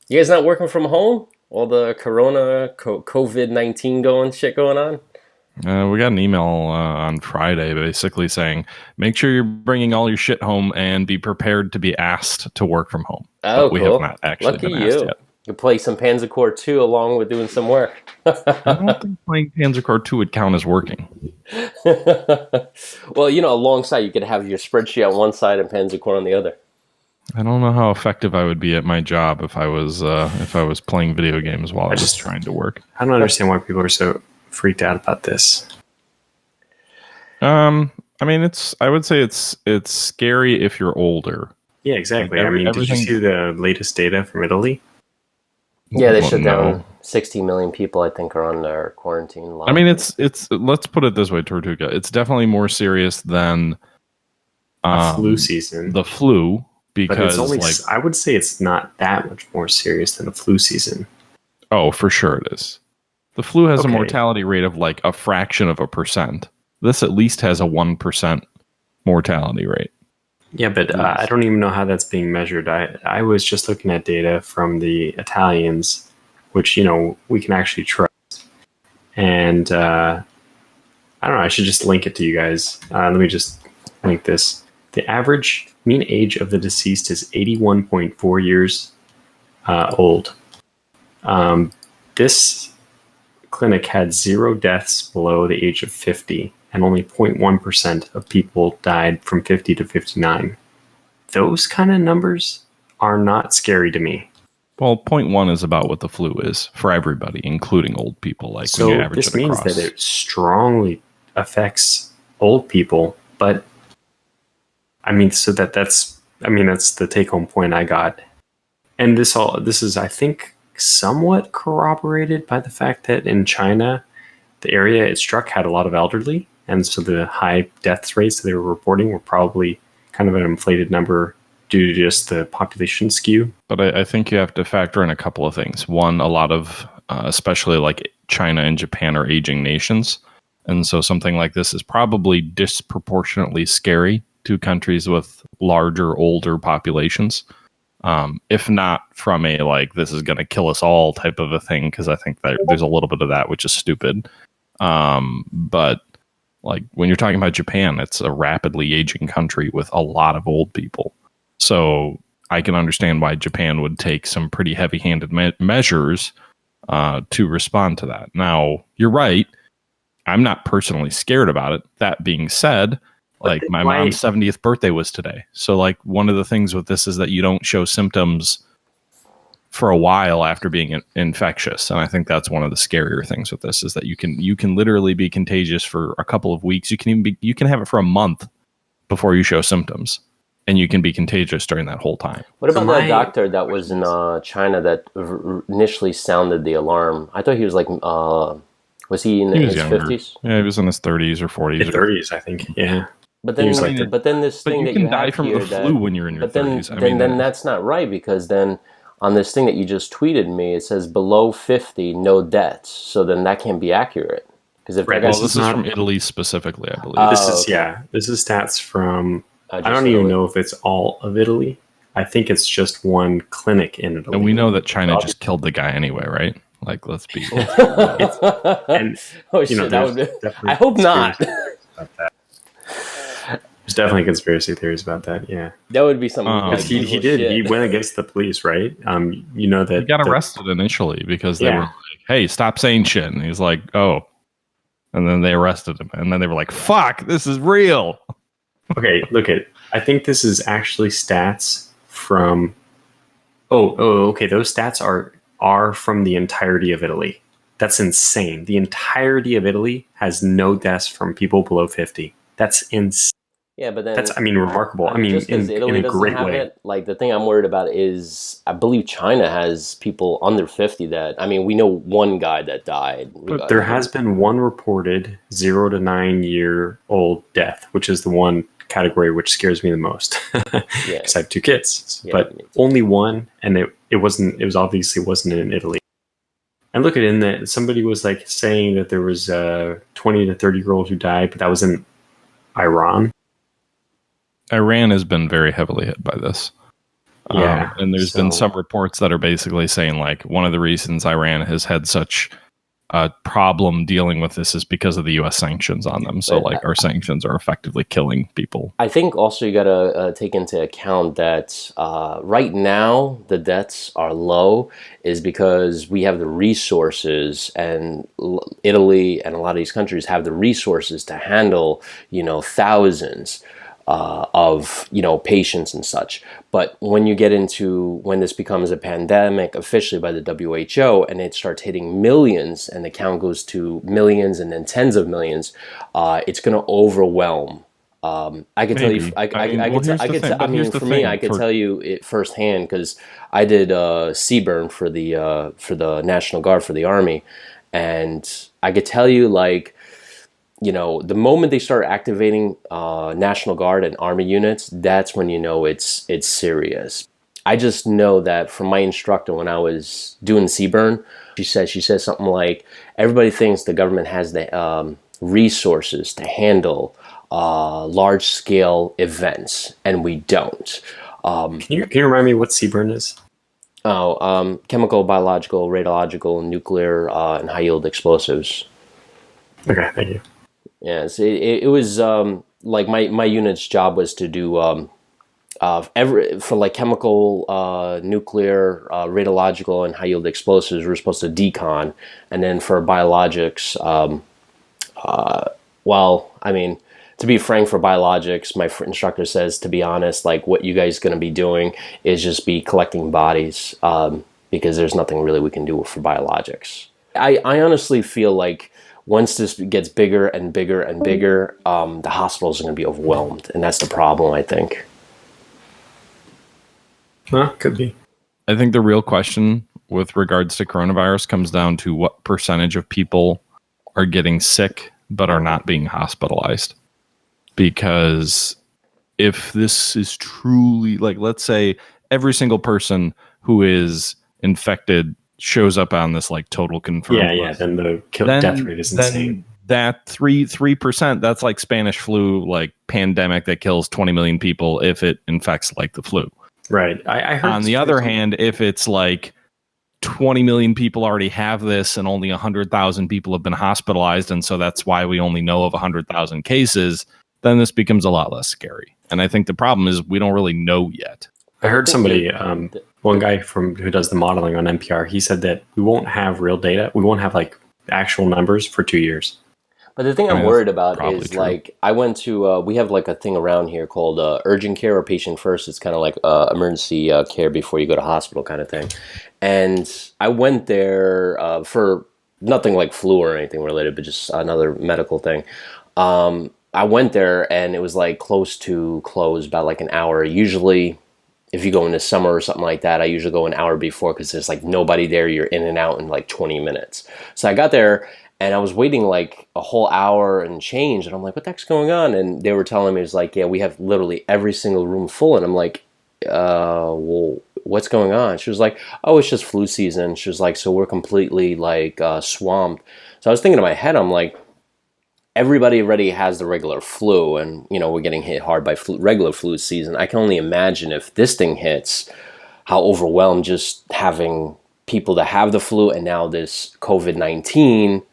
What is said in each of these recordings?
You guys not working from home? All the COVID-19 going on? We got an email on Friday basically saying, make sure you're bringing all your shit home and be prepared to be asked to work from home. Oh, But we have cool. not actually Lucky been asked you. yet. You play some Panzer 2 along with doing some work. I don't think playing Panzer Core 2 would count as working. Well, alongside you could have your spreadsheet on one side and Panzer on the other. I don't know how effective I would be at my job if I was playing video games while I was trying to work. I don't understand why people are so freaked out about this. I mean, I would say it's scary if you're older. Yeah, exactly. I mean, did you see the latest data from Italy? Yeah, they shut down 60 million people, I think, are on their quarantine line. I mean, it's let's put it this way, Tortuga. It's definitely more serious than flu season. The flu, because but it's only, I would say it's not that much more serious than a flu season. Oh, for sure it is. The flu has a mortality rate of like a fraction of a percent. This at least has a 1% mortality rate. Yeah, but I don't even know how that's being measured. I was just looking at data from the Italians, which, we can actually trust. And I don't know, I should just link it to you guys. Let me just link this. The average mean age of the deceased is 81.4 years old. This clinic had 0 deaths below the age of 50. And only 0.1% of people died from 50 to 59. Those kind of numbers are not scary to me. Well, 0.1 is about what the flu is for everybody, including old people. Like, so when you average this it means across. that it strongly affects old people. But I mean, so that's the take-home point I got. And this is, I think, somewhat corroborated by the fact that in China, the area it struck had a lot of elderly. And so the high death rates that they were reporting were probably kind of an inflated number due to just the population skew. But I think you have to factor in a couple of things. One, a lot of, especially like China and Japan, are aging nations. And so something like this is probably disproportionately scary to countries with larger, older populations. If not from a, like, this is going to kill us all type of a thing, because I think that there's a little bit of that, which is stupid. But like, when you're talking about Japan, it's a rapidly aging country with a lot of old people. So I can understand why Japan would take some pretty heavy-handed measures to respond to that. Now, you're right. I'm not personally scared about it. That being said, like, my mom's 70th birthday was today. So, like, one of the things with this is that you don't show symptoms for a while after being infectious. And I think that's one of the scarier things with this, is that you can literally be contagious for a couple of weeks. You can have it for a month before you show symptoms, and you can be contagious during that whole time. What about that doctor that was in China that initially sounded the alarm? I thought he was like, was he in his 50s? Yeah, he was in his 30s or 40s. 30s, I think. Yeah. But then, this thing that you can die from the flu when you're in your 30s. Then that's not right, because then on this thing that you just tweeted me, it says below 50, no deaths. So then that can't be accurate. Because if this is from Italy specifically, I believe. This is stats from. I don't even know if it's all of Italy. I think it's just one clinic in Italy. And we know that China just killed the guy anyway, right? Like, let's be. I hope not. There's definitely conspiracy theories about that. Yeah, that would be something. He did. He went against the police, right? That he got arrested initially because they were like, "Hey, stop saying shit," and he's like, "Oh," and then they arrested him, and then they were like, "Fuck, this is real." Okay, look at. I think this is actually stats from. Okay. Those stats are from the entirety of Italy. That's insane. The entirety of Italy has no deaths from people below 50. That's insane. Yeah, but then that's, remarkable. In a great way. It, like, the thing I'm worried about is, I believe China has people under 50 that, we know one guy that died. But there has been one reported 0 to 9 year old death, which is the one category which scares me the most. Because I have 2 kids, but only one, and it obviously wasn't in Italy. And look at in that somebody was like saying that there was a 20 to 30-year-old who died, but that was in Iran. Iran has been very heavily hit by this. Yeah. And there's been so- some reports that are basically saying like one of the reasons Iran has had such a problem dealing with this is because of the U.S. sanctions on them. So But like our sanctions are effectively killing people. I think also you got to take into account that right now the deaths are low is because we have the resources, and Italy and a lot of these countries have the resources to handle, thousands of patients and such. But when you get into when this becomes a pandemic officially by the WHO and it starts hitting millions and the count goes to millions and then tens of millions, it's going to overwhelm. I could tell you. Maybe. I could. here's I the could. thing- I but mean, here's the for me, thing, I could tell you it firsthand because I did CBRN for the National Guard for the Army, and I could tell you like, the moment they start activating National Guard and Army units, that's when it's serious. I just know that from my instructor when I was doing CBRN, she said something like, everybody thinks the government has the resources to handle large scale events, and we don't. Can you remind me what CBRN is? Chemical, biological, radiological, nuclear, and high yield explosives. Okay, thank you. Yes, it was like my unit's job was to do for like chemical, nuclear, radiological, and high yield explosives. We were supposed to decon, and then for biologics, well, I mean, to be frank, for biologics, my instructor says, to be honest, like what you guys going to be doing is just be collecting bodies because there's nothing really we can do for biologics. I honestly feel like once this gets bigger and bigger and bigger, the hospitals are going to be overwhelmed, and that's the problem, I think. Well, could be. I think the real question with regards to coronavirus comes down to what percentage of people are getting sick but are not being hospitalized. Because if this is truly, like, let's say every single person who is infected shows up on this like total confirmed list, then the death rate is insane. That 3%, that's like Spanish flu, like pandemic that kills 20 million people if it infects like the flu. Right. I heard. On the other hand, if it's like 20 million people already have this and only 100,000 people have been hospitalized, and so that's why we only know of 100,000 cases, then this becomes a lot less scary. And I think the problem is we don't really know yet. I heard somebody, one guy who does the modeling on NPR, he said that we won't have real data. We won't have like actual numbers for 2 years. But the thing I'm worried about is true. like I went to we have like a thing around here called urgent care or patient first. It's kind of like emergency care before you go to hospital kind of thing. And I went there for nothing like flu or anything related, but just another medical thing. I went there and it was like close to close, about like an hour. Usually, if you go in the summer or something like that, I usually go an hour before because there's like nobody there. You're in and out in like 20 minutes. So I got there and I was waiting like a whole hour and change. And I'm like, what the heck's going on? And they were telling me, it's like, yeah, we have literally every single room full. And I'm like, well, what's going on? She was like, oh, it's just flu season. She was like, so we're completely like swamped. So I was thinking in my head, I'm like, everybody already has the regular flu, and we're getting hit hard by regular flu season. I can only imagine if this thing hits, how overwhelmed just having people that have the flu and now this COVID-19.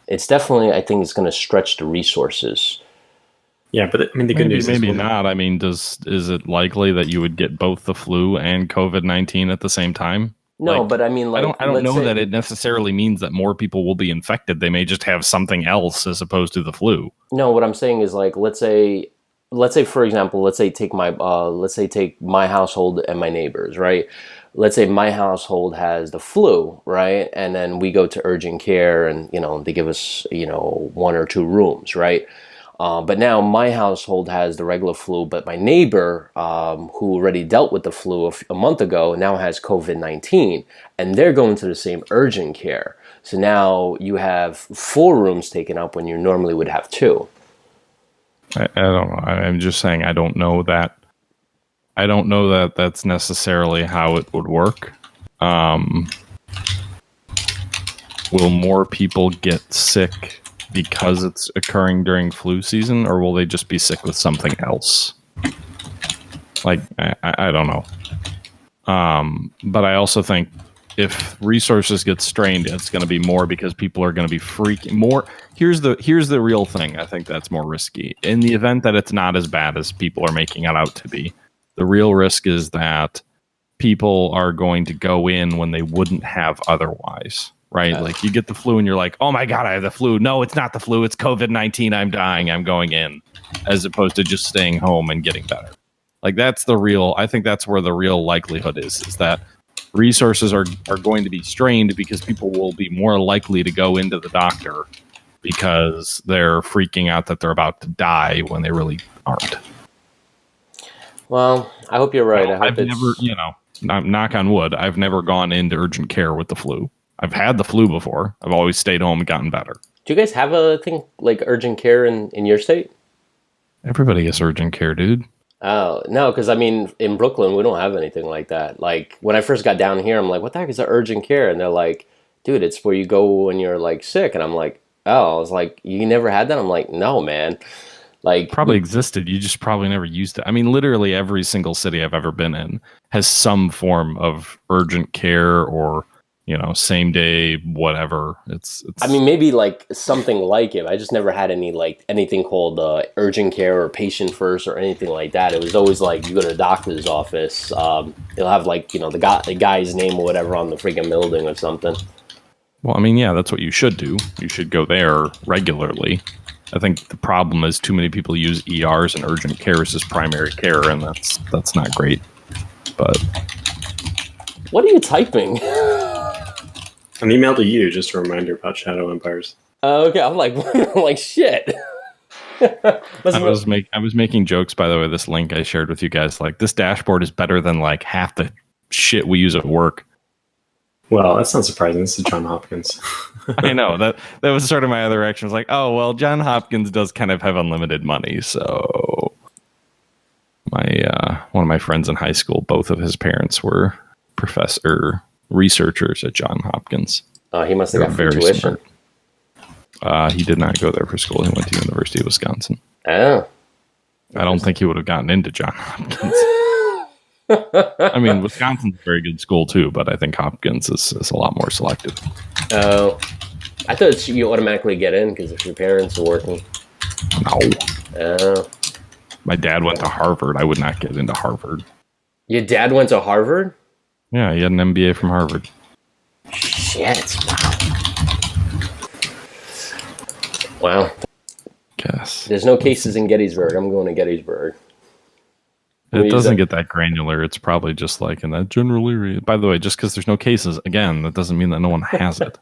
It's definitely, I think, it's going to stretch the resources. Yeah, but I mean, the good news is maybe not. I mean, is it likely that you would get both the flu and COVID-19 at the same time? No, Like, but I mean, like, I don't know that it necessarily means that more people will be infected. They may just have something else as opposed to the flu. No, what I'm saying is like, let's say for example, take my household and my neighbors, right? Let's say my household has the flu, right? And then we go to urgent care and, they give us, 1 or 2 rooms, right? But now my household has the regular flu, but my neighbor, who already dealt with the flu a month ago, now has COVID-19, and they're going to the same urgent care. So now you have 4 rooms taken up when you normally would have 2. I don't know. I'm just saying I don't know that. I don't know that that's necessarily how it would work. Will more people get sick because it's occurring during flu season, or will they just be sick with something else? Like, I don't know. But I also think if resources get strained, it's going to be more because people are going to be freaking more. Here's the real thing. I think that's more risky. In the event that it's not as bad as people are making it out to be, the real risk is that people are going to go in when they wouldn't have otherwise. Right? Like you get the flu and you're like, oh my God, I have the flu. No, it's not the flu. It's COVID-19. I'm dying. I'm going in, as opposed to just staying home and getting better. Like that's the real, I think that's where the real likelihood is that resources are going to be strained because people will be more likely to go into the doctor because they're freaking out that they're about to die when they really aren't. Well, I hope you're right. I hope I've never, knock on wood, I've never gone into urgent care with the flu. I've had the flu before. I've always stayed home and gotten better. Do you guys have a thing like urgent care in your state? Everybody gets urgent care, dude. Oh, no, because I mean, in Brooklyn, we don't have anything like that. Like, when I first got down here, I'm like, what the heck is the urgent care? And they're like, dude, it's where you go when you're, like, sick. And I'm like, oh, I was like, you never had that? I'm like, no, man. Like, probably existed. You just probably never used it. I mean, literally every single city I've ever been in has some form of urgent care or, same day, whatever. It's I mean, maybe like something like it. I just never had anything called urgent care or patient first or anything like that. It was always like you go to the doctor's office. They'll have like the guy's name or whatever on the freaking building or something. Well, I mean, yeah, that's what you should do. You should go there regularly. I think the problem is too many people use ERs and urgent cares as primary care, and that's not great. But what are you typing? An email to you, just a reminder about Shadow Empires. Okay, I'm like, like shit. I was making jokes, by the way. This link I shared with you guys, like this dashboard is better than like half the shit we use at work. Well, that's not surprising. This is John Hopkins. I know that was sort of my other reaction. I was like, oh well, John Hopkins does kind of have unlimited money, so my one of my friends in high school, both of his parents were researchers at John Hopkins. He must have got free tuition. He did not go there for school. He went to University of Wisconsin. Oh. I don't think he would have gotten into John Hopkins. I mean, Wisconsin's a very good school too, but I think Hopkins is a lot more selective. Oh. I thought you automatically get in because if your parents are working. No. Oh. My dad went to Harvard. I would not get into Harvard. Your dad went to Harvard? Yeah, he had an MBA from Harvard. Shit. Wow. Guess. There's no cases in Gettysburg. I'm going to Gettysburg. It doesn't get that granular. It's probably just like in that general area. By the way, just because there's no cases, again, that doesn't mean that no one has it.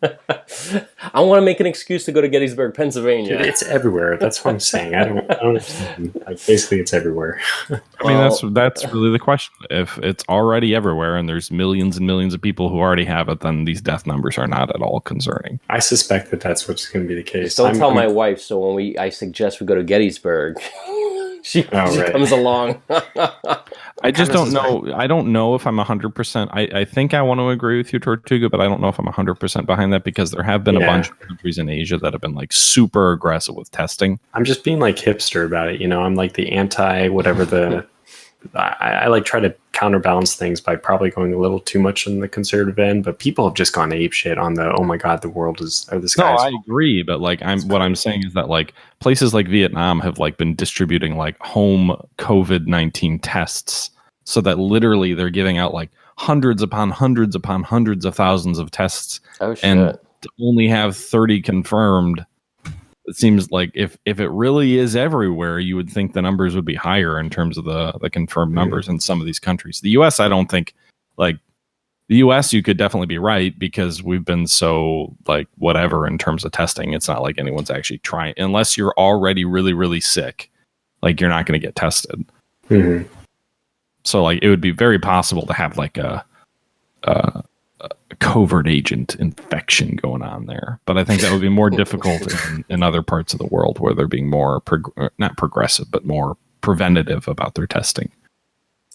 I want to make an excuse to go to Gettysburg, Pennsylvania. Dude, it's everywhere. That's what I'm saying. I don't understand. Like, basically, it's everywhere. I mean, that's really the question. If it's already everywhere and there's millions and millions of people who already have it, then these death numbers are not at all concerning. I suspect that that's what's going to be the case. Don't tell my wife. So when I suggest we go to Gettysburg. She comes along. I just don't know. I don't know if I'm 100%. I think I want to agree with you, Tortuga, but I don't know if I'm 100% behind that because there have been a bunch of countries in Asia that have been like super aggressive with testing. I'm just being like hipster about it. I'm like the anti whatever the. I like try to counterbalance things by probably going a little too much in the conservative end, but people have just gone apeshit on the oh my god, the world is or the sky. No, I agree, but like what I'm saying is that like places like Vietnam have like been distributing like home COVID-19 tests, so that literally they're giving out like hundreds upon hundreds upon hundreds of thousands of tests, and to only have 30 confirmed. It seems like if it really is everywhere, you would think the numbers would be higher in terms of the confirmed numbers in some of these countries. The U.S., I don't think, like, the U.S., you could definitely be right because we've been so, like, whatever in terms of testing. It's not like anyone's actually trying. Unless you're already really, really sick, like, you're not going to get tested. Mm-hmm. So, like, it would be very possible to have, like, a covert agent infection going on there, but I think that would be more difficult in other parts of the world where they're being more not progressive but more preventative about their testing.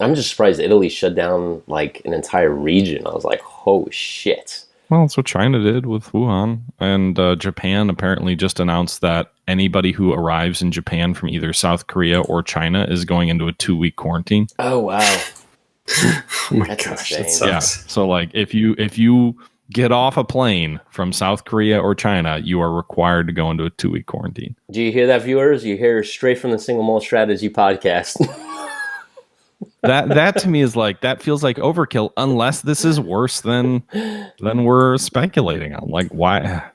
I'm just surprised Italy shut down like an entire region. I was like, oh shit. Well, that's what China did with Wuhan, and Japan apparently just announced that anybody who arrives in Japan from either South Korea or China is going into a 2-week quarantine. Oh wow. Oh my That's gosh, insane. that sucks. Yeah. So like if you get off a plane from South Korea or China, you are required to go into a 2-week quarantine. Do you hear that, viewers? You hear straight from the Single Malt Strategy podcast. That to me is like, that feels like overkill, unless this is worse than we're speculating on. Like, why?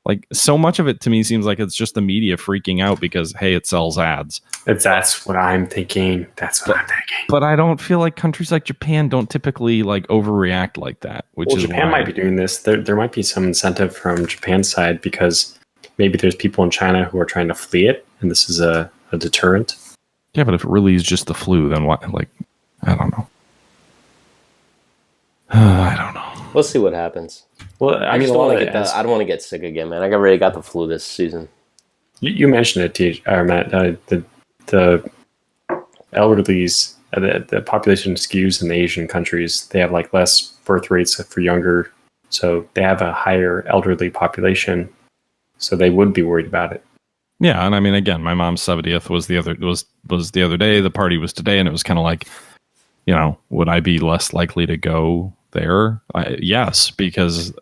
Like, so much of it to me seems like it's just the media freaking out because, hey, it sells ads. That's what I'm thinking. That's what I'm thinking. But I don't feel like countries like Japan don't typically like overreact like that. Which is Japan why might be doing this. There might be some incentive from Japan's side because maybe there's people in China who are trying to flee it, and this is a deterrent. Yeah, but if it really is just the flu, then what? Like, I don't know. I don't know. We'll see what happens. Well, I just don't want to get I don't want to get sick again, man. I already got the flu this season. You mentioned it, Matt. The elderlies, the population skews in the Asian countries. They have like less birth rates for younger, so they have a higher elderly population. So they would be worried about it. Yeah, and I mean, again, my mom's 70th was the other day. The party was today, and it was kind of like, you know, would I be less likely to go there? Yes, because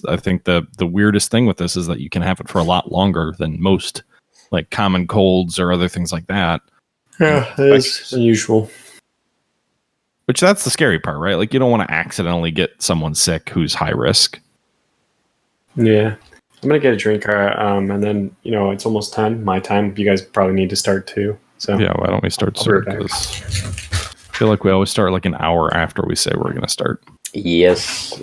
I think the weirdest thing with this is that you can have it for a lot longer than most, like common colds or other things like that. Yeah, it's unusual. Which that's the scary part, right? Like, you don't want to accidentally get someone sick who's high risk. Yeah. I'm going to get a drink, and then, you know, it's almost time, my time. You guys probably need to start too. So yeah, why don't we start soon? I feel like we always start like an hour after we say we're going to start. Yes.